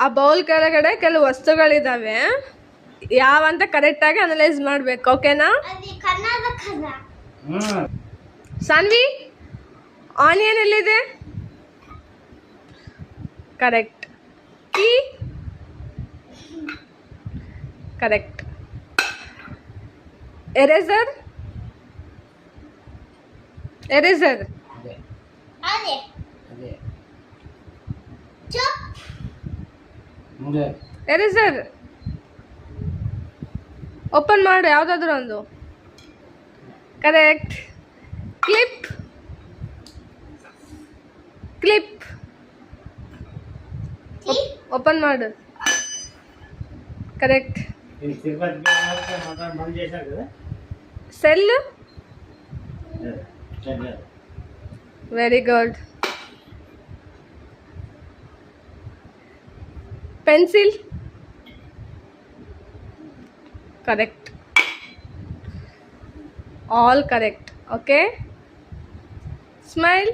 ಆ ಬೌಲ್ ಕೆಳಗಡೆ ಕೆಲವು ವಸ್ತುಗಳಿದಾವೆ, ಯಾವಂತ ಕರೆಕ್ಟಾಗಿ ಅನಲೈಸ್ ಮಾಡ್ಬೇಕು. ಓಕೆನಾ ಸಾನ್ವಿ? ಆನಿಯನ್ ಎಲ್ಲಿದೆ? Correct. Key correct. Eraser? Eraser eraser open ಮಾಡು ಯಾವುದಾದ್ರೂ ಒಂದು. ಕರೆಕ್ಟ್. ಕ್ಲಿಪ್? ಕ್ಲಿಪ್ ಓಪನ್ ಮಾಡು. Correct. Cell? Very good. pencil? Correct. All correct. Okay. Smile.